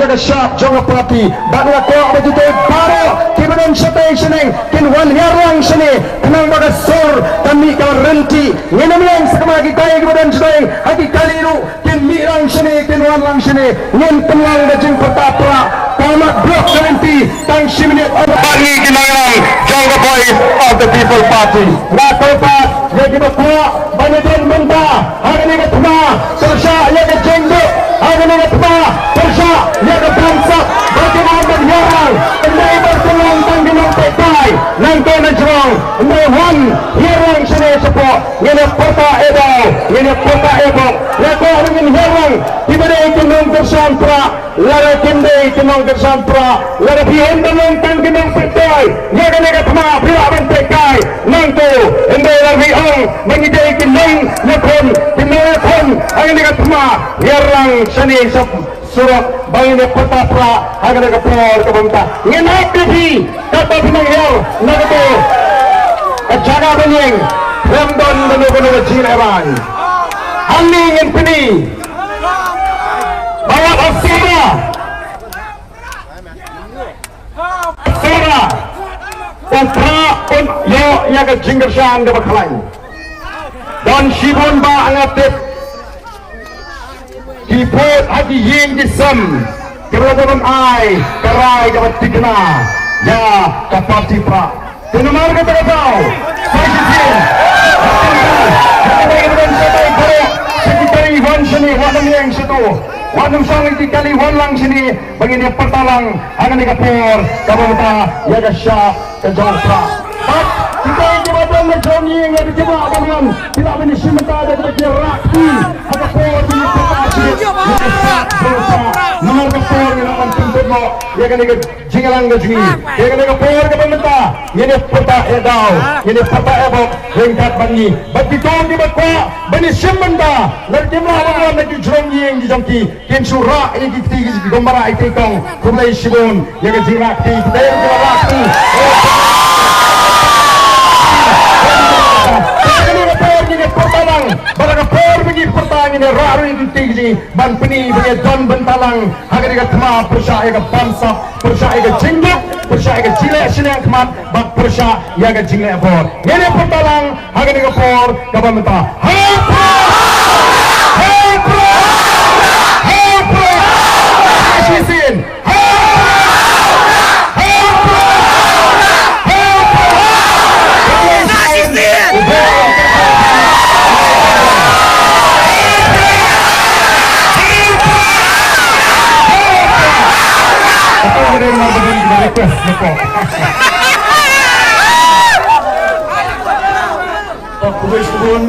yaga sharp jonga party bagla ko abajite baro kibanon station kin wan yarang shane kanang baga sor kami ka renti ngenamyang sakama kita kibanon shane hati kaliru kin mirang shane kin wan lang shane ngen penang dajing pertapra tamat block 70 tang shimine bagi kinang jonga boys of the people party na topat yagi bakwa banyaden menta hari ni ketma Persha yaga jenggo hari ni ketma Persha yaga bangsa bagaimana yarang endai bertulang tangginang pekai nangko najrong endai wan yarang sini sepo ngene kota edau ngene kota ebok lako angin yarang tibadai kinong tersampra lara kende kinong tersampra lara bihen danong tangginang pekai yaga nega tma bilaban pekai nangko endai lagi ong mengidai kinong nepon kinong pon angin nega tma yarang sini sepo surat bangine patapra agak kapor kabanta ngenak di kata pinangyar nagato kajaga benyeng Rambon benuh-benuh jirewan haling yang peni bawa asura kontra on yo yaga jinggersan de bakalain dan shibon ba angatip Kipot hati ying disem keberadaan ai kerai dapat digena ya kapati pra kenamar kata kau saya sekali wan sini wadam yang situ wadam sang kali wan lang sini begini pertalang akan dikapur kabanta ya gasya kejongpra kita ini badan menjadi yang ada jemaah abang tidak menyimpan ada kerja rakyat apa pun nomor kapor yang akan tuntut mo ya kan ikut jingalang gaji ya kan kapor ke pemerintah ini peta edau ini peta ebok ringkat bangi bagi tuan di bakwa bani simbanda nerjemah abang lagi jurong yang dijamki kin surah ini kita gombara itikong kumai sibun ya kan jirakti kita yang jirakti ini raru itu tinggi ban peni bagi don bentalang agar dia kema persya ia bangsa persya ia jingguk persya ia jilek silang kemat bak persya ia jinglek bor ini bentalang agar dia por kapan mentah hey pro asisin Kubis pun